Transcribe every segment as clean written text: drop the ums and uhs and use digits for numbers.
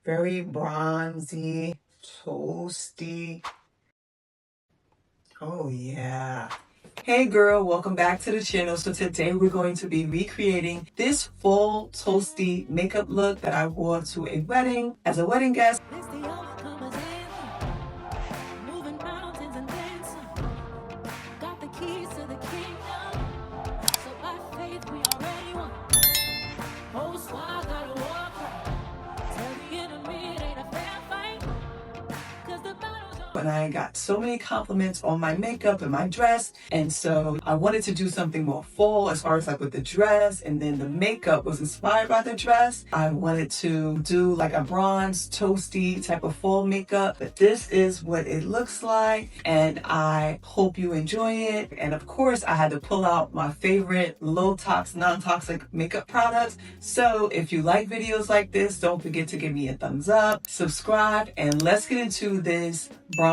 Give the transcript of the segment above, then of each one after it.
Very bronzy, toasty. Oh yeah. Hey girl, welcome back to the channel. So today we're going to be recreating this full toasty makeup look that I wore to a wedding as a wedding guest. And I got so many compliments on my makeup and my dress, and so I wanted to do something more full as far as like with the dress, and then the makeup was inspired by the dress. I wanted to do like a bronze toasty type of full makeup, but this is what it looks like, and I hope you enjoy it. And of course I had to pull out my favorite low tox non-toxic makeup products. So if you like videos like this, don't forget to give me a thumbs up, subscribe, and let's get into this bronze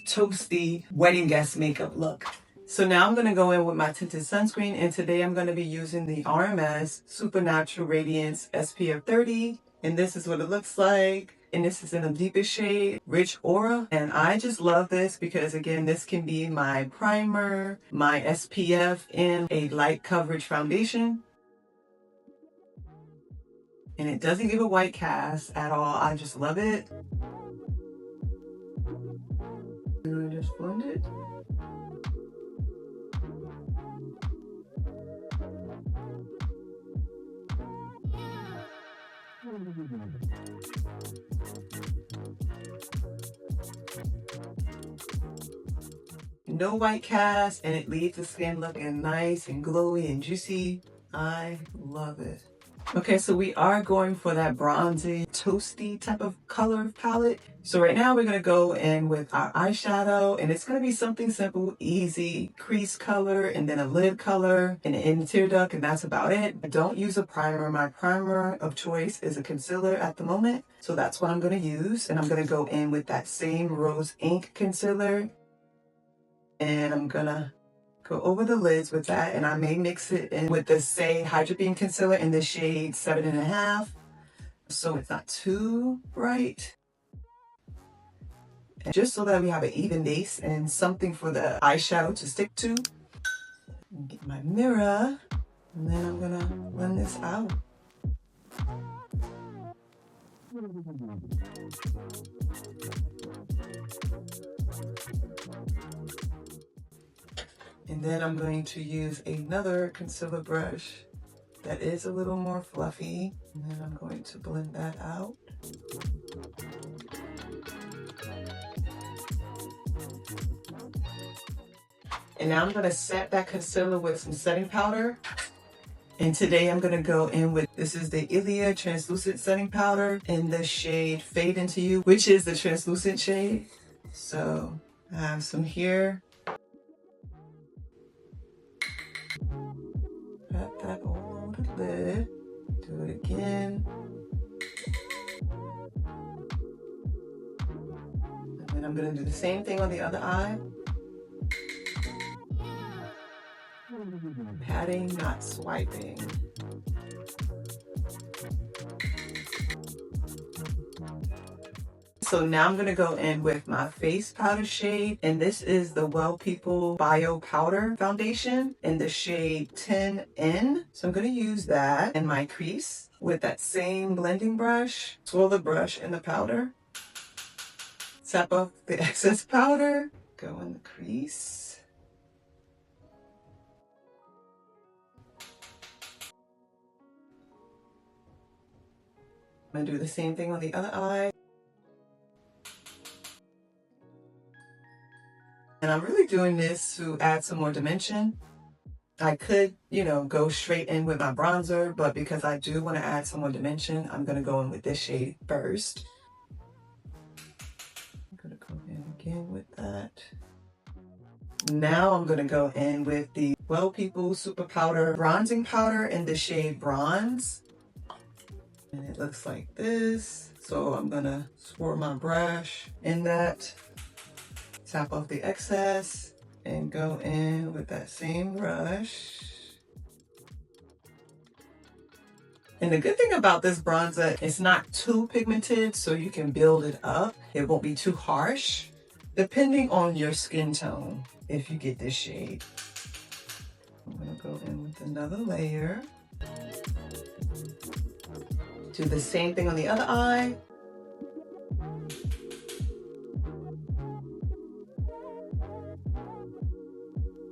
toasty wedding guest makeup look. So now I'm going to go in with my tinted sunscreen, and today I'm going to be using the RMS Supernatural Radiance SPF 30, and this is what it looks like. And this is in the deepest shade, Rich Aura. And I just love this because, again, this can be my primer, my SPF, and a light coverage foundation. And it doesn't give a white cast at all. I just love it. And I just blend it. No white cast, and it leaves the skin looking nice and glowy and juicy. I love it. Okay, so we are going for that bronzy, toasty type of color palette. So right now we're going to go in with our eyeshadow, and it's going to be something simple, easy, crease color, and then a lid color, and an tear duct, and that's about it. I don't use a primer. My primer of choice is a concealer at the moment, so that's what I'm going to use. And I'm going to go in with that same Rose Ink concealer, and I'm going to go over the lids with that, and I may mix it in with the Saie Hydrabeam Concealer in the shade 7.5, so it's not too bright. And just so that we have an even base and something for the eyeshadow to stick to. Get my mirror, and then I'm gonna blend this out. And then I'm going to use another concealer brush that is a little more fluffy, and then I'm going to blend that out. And now I'm going to set that concealer with some setting powder. And today I'm going to go in with, this is the Ilia Translucent Setting Powder in the shade Fade Into You, which is the translucent shade. So I have some here. Pat that all over the lid. Do it again. And then I'm going to do the same thing on the other eye. Patting, not swiping. So now I'm going to go in with my face powder shade, and this is the Well People Bio Powder Foundation in the shade 10N. So I'm going to use that in my crease with that same blending brush. Swirl the brush in the powder. Tap off the excess powder. Go in the crease. I'm going to do the same thing on the other eye. And I'm really doing this to add some more dimension. I could, go straight in with my bronzer, but because I do want to add some more dimension, I'm going to go in with this shade first. I'm going to go in again with that. Now I'm going to go in with the Well People Super Powder Bronzing Powder in the shade Bronze. And it looks like this. So I'm going to swirl my brush in that. Tap off the excess and go in with that same brush. And the good thing about this bronzer, it's not too pigmented, so you can build it up. It won't be too harsh, depending on your skin tone, if you get this shade. I'm gonna go in with another layer. Do the same thing on the other eye.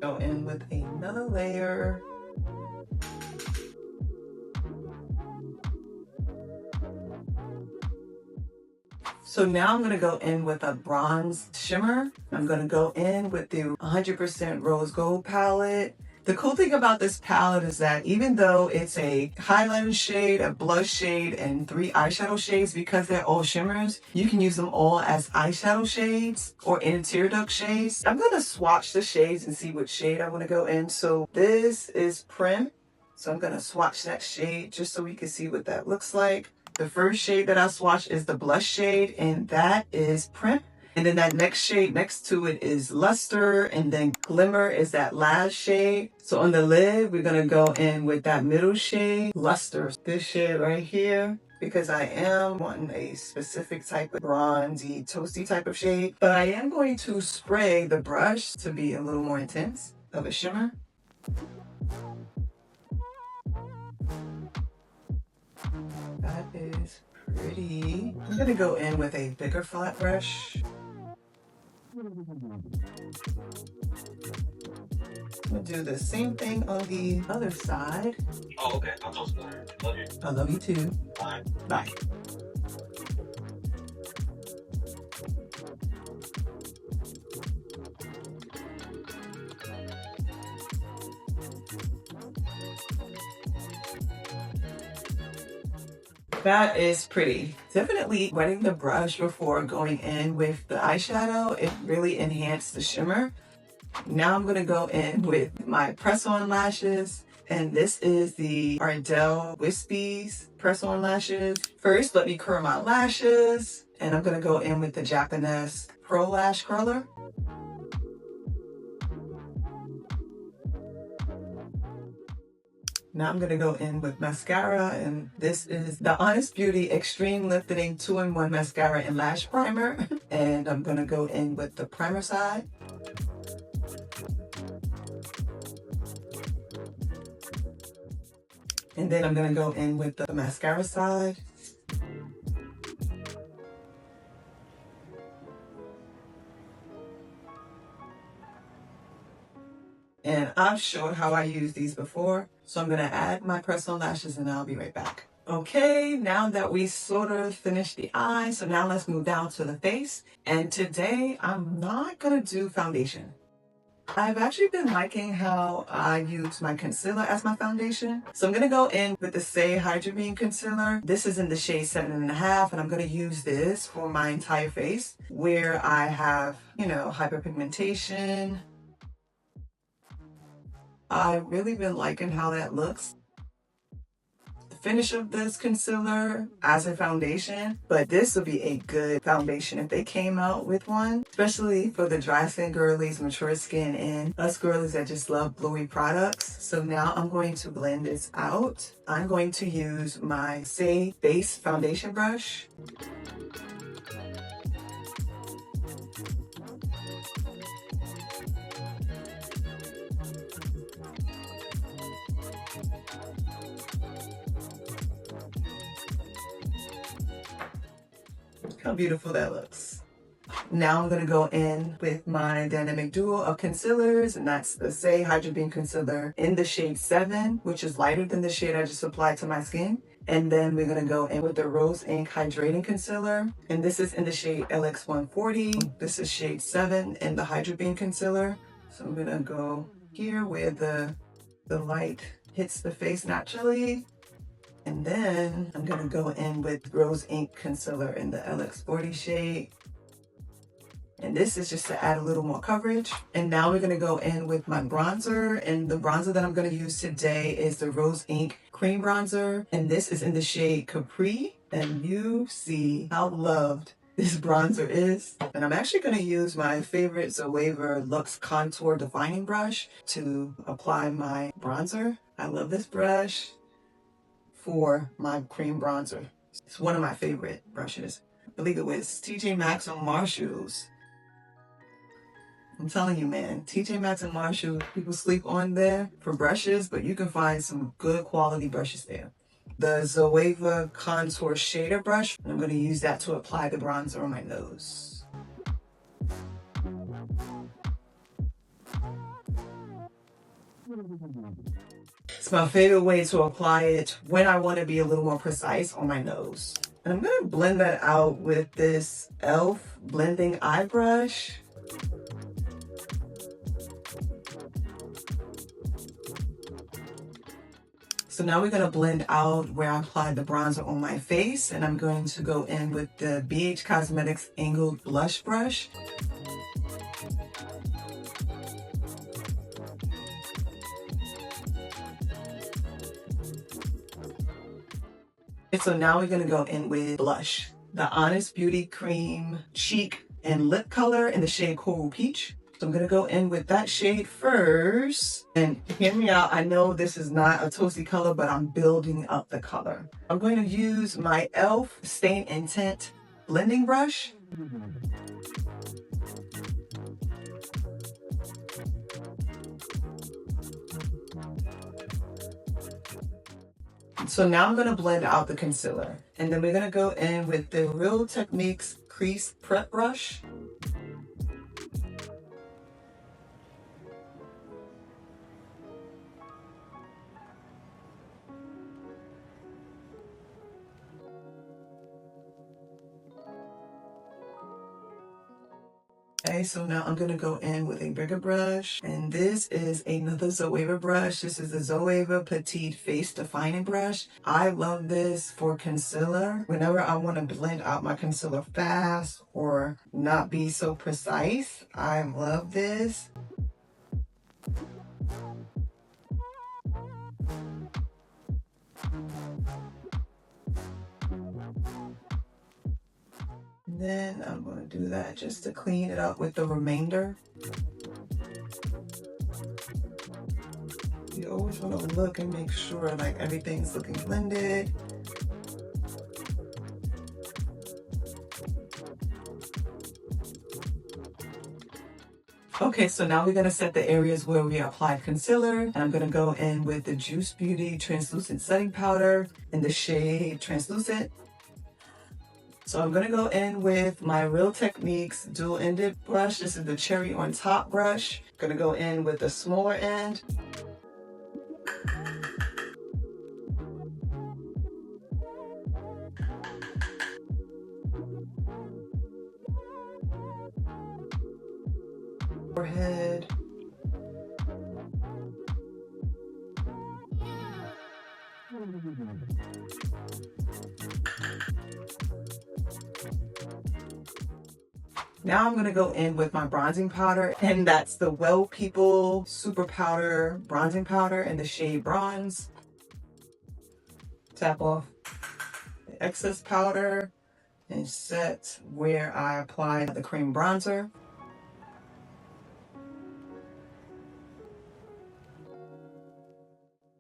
Go in with another layer. So now I'm gonna go in with a bronze shimmer. I'm gonna go in with the 100% Rose Gold palette. The cool thing about this palette is that even though it's a highlighter shade, a blush shade, and 3 eyeshadow shades, because they're all shimmers, you can use them all as eyeshadow shades or inner tear duct shades. I'm gonna swatch the shades and see what shade I wanna go in. So this is Prim. So I'm gonna swatch that shade just so we can see what that looks like. The first shade that I swatched is the blush shade, and that is Prim. And then that next shade next to it is Luster, and then Glimmer is that Lash shade. So on the lid, we're gonna go in with that middle shade, Luster. This shade right here, because I am wanting a specific type of bronzy, toasty type of shade. But I am going to spray the brush to be a little more intense of a shimmer. That is pretty. I'm gonna go in with a bigger flat brush. I'm gonna do the same thing on the other side. Oh, okay. I'll toast you. Love you. I love you too. Bye. Bye. That is pretty. Definitely wetting the brush before going in with the eyeshadow, it really enhanced the shimmer. Now I'm gonna go in with my press-on lashes, and this is the Ardell Wispies press-on lashes. First, let me curl my lashes, and I'm gonna go in with the Japanese Pro Lash Curler. Now I'm going to go in with mascara, and this is the Honest Beauty Extreme Lifting 2-in-1 Mascara and Lash Primer. And I'm going to go in with the primer side. And then I'm going to go in with the mascara side. And I've showed how I use these before. So I'm gonna add my press-on lashes and I'll be right back. Okay, now that we sort of finished the eye, so now let's move down to the face. And today I'm not gonna do foundation. I've actually been liking how I use my concealer as my foundation. So I'm gonna go in with the Saie Hydrabeam Concealer. This is in the shade 7.5, and I'm gonna use this for my entire face where I have, hyperpigmentation. I've really been liking how that looks. The finish of this concealer as a foundation, but this would be a good foundation if they came out with one, especially for the dry skin girlies, mature skin, and us girlies that just love glowy products. So now I'm going to blend this out. I'm going to use my Saie Base Foundation Brush. How beautiful that looks. Now I'm going to go in with my dynamic duo of concealers, and that's the Saie Hydrabeam Concealer in the shade 7, which is lighter than the shade I just applied to my skin. And then we're going to go in with the Rose Ink Hydrating Concealer, and this is in the shade LX140. This is shade 7 in the Hydrabeam Concealer. So I'm going to go here where the light hits the face naturally. And then I'm going to go in with Rose Ink Concealer in the LX40 shade. And this is just to add a little more coverage. And now we're going to go in with my bronzer. And the bronzer that I'm going to use today is the Rose Ink Cream Bronzer. And this is in the shade Capri. And you see how loved this bronzer is. And I'm actually going to use my favorite Zoever Luxe Contour Defining Brush to apply my bronzer. I love this brush for my cream bronzer. It's one of my favorite brushes. I believe it was TJ Maxx or Marshalls. I'm telling you, man, TJ Maxx and Marshalls, people sleep on there for brushes, but you can find some good quality brushes there. The Zoeva Contour Shader Brush, and I'm going to use that to apply the bronzer on my nose. It's my favorite way to apply it when I want to be a little more precise on my nose. And I'm going to blend that out with this e.l.f. blending eye brush. So now we're going to blend out where I applied the bronzer on my face, and I'm going to go in with the BH Cosmetics Angled Blush Brush. So now we're going to go in with blush. The Honest Beauty Cream Cheek and Lip Color in the shade Coral Peach. So I'm going to go in with that shade first. And hear me out, I know this is not a toasty color, but I'm building up the color. I'm going to use my e.l.f. Stain Intent blending brush. So now I'm going to blend out the concealer. And then we're going to go in with the Real Techniques Crease Prep Brush. Okay, so now I'm going to go in with a bigger brush, and this is another Zoeva brush. This is the Zoeva Petite Face Defining Brush. I love this for concealer. Whenever I want to blend out my concealer fast or not be so precise, I love this. Then I'm going to do that just to clean it up with the remainder. You always want to look and make sure like everything's looking blended. Okay, so now we're going to set the areas where we applied concealer. And I'm going to go in with the Juice Beauty Translucent Setting Powder in the shade Translucent. So I'm going to go in with my Real Techniques dual-ended brush. This is the Cherry on Top brush. Going to go in with the smaller end. Forehead. Now I'm going to go in with my bronzing powder, and that's the Well People Super Powder Bronzing Powder in the shade Bronze. Tap off the excess powder and set where I apply the cream bronzer.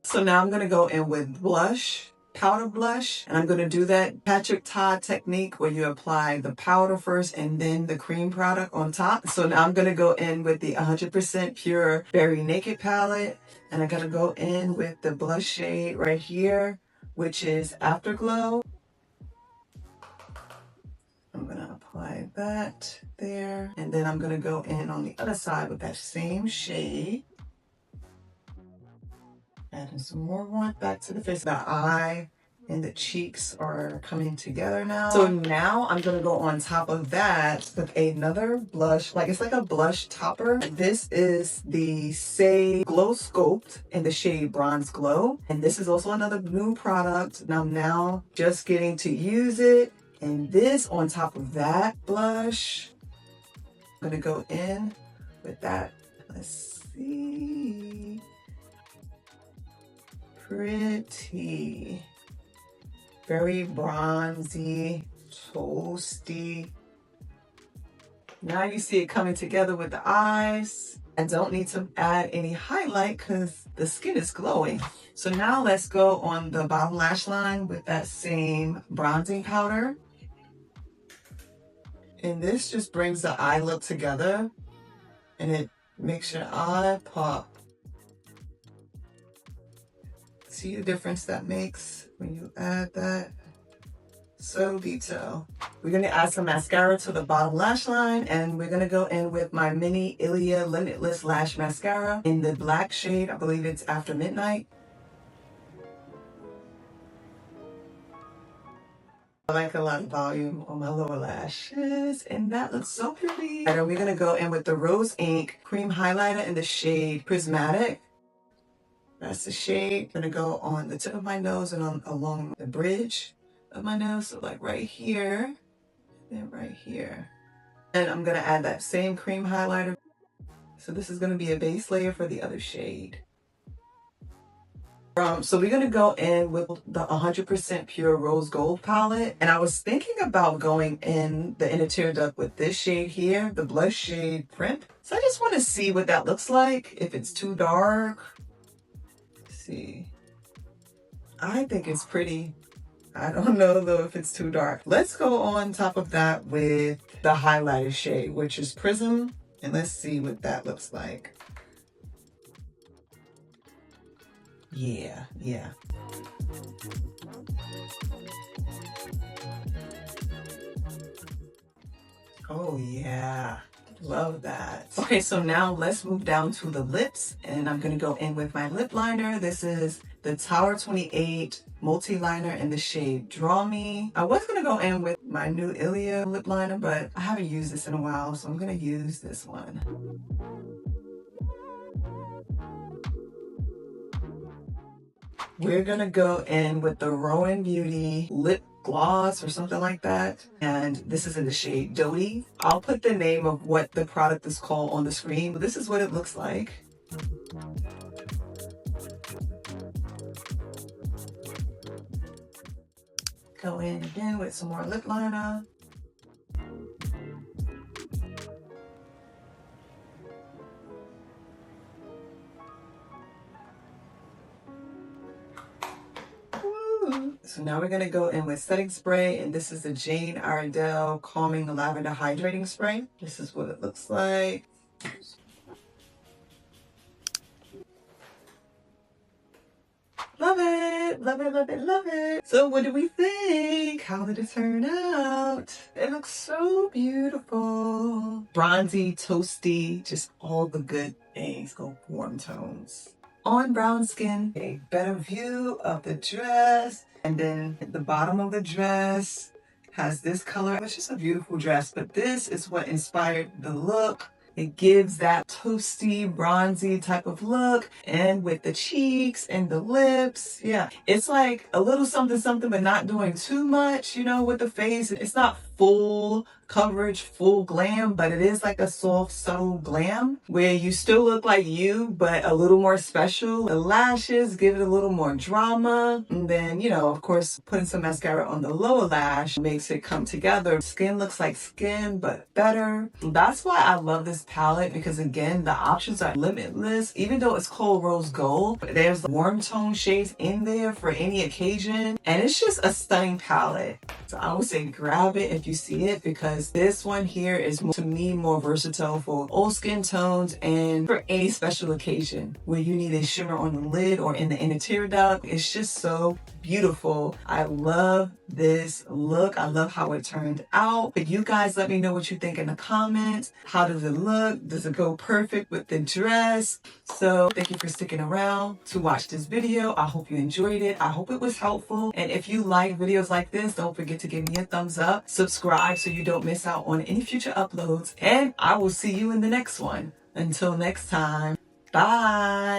So now I'm going to go in with blush. Powder blush, and I'm going to do that Patrick Ta technique where you apply the powder first and then the cream product on top. So now I'm going to go in with the 100% Pure Berry Naked palette, and I'm going to go in with the blush shade right here, which is Afterglow. I'm going to apply that there, and then I'm going to go in on the other side with that same shade. Adding some more warmth back to the face. The eye and the cheeks are coming together now. So now I'm going to go on top of that with another blush. Like it's like a blush topper. This is the Saie Glow Sculpt in the shade Bronze Glow. And this is also another new product. And I'm now just getting to use it. And this on top of that blush. I'm going to go in with that. Let's see. Pretty, very bronzy, toasty. Now you see it coming together with the eyes. I don't need to add any highlight because the skin is glowing. So now let's go on the bottom lash line with that same bronzing powder. And this just brings the eye look together and it makes your eye pop. See the difference that makes when you add that? So detail. We're going to add some mascara to the bottom lash line, and we're going to go in with my mini Ilia Limitless Lash Mascara in the black shade. I believe it's After Midnight. I like a lot of volume on my lower lashes, and that looks so pretty. And we're going to go in with the Rose Ink Cream Highlighter in the shade Prismatic. That's the shade. I'm going to go on the tip of my nose and along the bridge of my nose, so like right here, and right here. And I'm going to add that same cream highlighter. So this is going to be a base layer for the other shade. So we're going to go in with the 100% Pure Rose Gold palette. And I was thinking about going in the inner tear duct with this shade here, the blush shade Primp. So I just want to see what that looks like, if it's too dark. Let's see. I think it's pretty. I don't know though if it's too dark. Let's go on top of that with the highlighter shade, which is Prism. And let's see what that looks like. Yeah. Oh yeah, love that. Okay, so now let's move down to the lips, and I'm gonna go in with my lip liner. This is the Tower 28 multi-liner in the shade Draw Me. I was gonna go in with my new Ilia lip liner, but I haven't used this in a while, so I'm gonna use this one. We're gonna go in with the Rowan Beauty lip gloss or something like that, and this is in the shade Doty. I'll put the name of what the product is called on the screen, but this is what it looks like. Go in again with some more lip liner. So now we're going to go in with setting spray, and this is the Jane Iredale Calming Lavender Hydrating Spray. This is what it looks like. Love it, love it, love it, love it. So what do we think? How did it turn out? It looks so beautiful. Bronzy, toasty, just all the good things. Go warm tones. On brown skin, a better view of the dress. And then at the bottom of the dress has this color. It's just a beautiful dress, but this is what inspired the look. It gives that toasty, bronzy type of look, and with the cheeks and the lips. Yeah, it's like a little something, something, but not doing too much, you know, with the face. It's not full coverage, full glam, but it is like a soft, subtle glam where you still look like you, but a little more special. The lashes give it a little more drama. And then, you know, of course, putting some mascara on the lower lash makes it come together. Skin looks like skin, but better. That's why I love this palette, because again, the options are limitless. Even though it's called Rose Gold, there's warm tone shades in there for any occasion. And it's just a stunning palette. So I would say grab it if you see it, because this one here is, to me, more versatile for all skin tones and for any special occasion where you need a shimmer on the lid or in the inner tear duct. It's just so beautiful. I love this look. I love how it turned out. But you guys let me know what you think in the comments. How does it look? Does it go perfect with the dress? So thank you for sticking around to watch this video. I hope you enjoyed it. I hope it was helpful. And if you like videos like this, don't forget to give me a thumbs up. Subscribe so you don't miss out on any future uploads. And I will see you in the next one. Until next time, bye.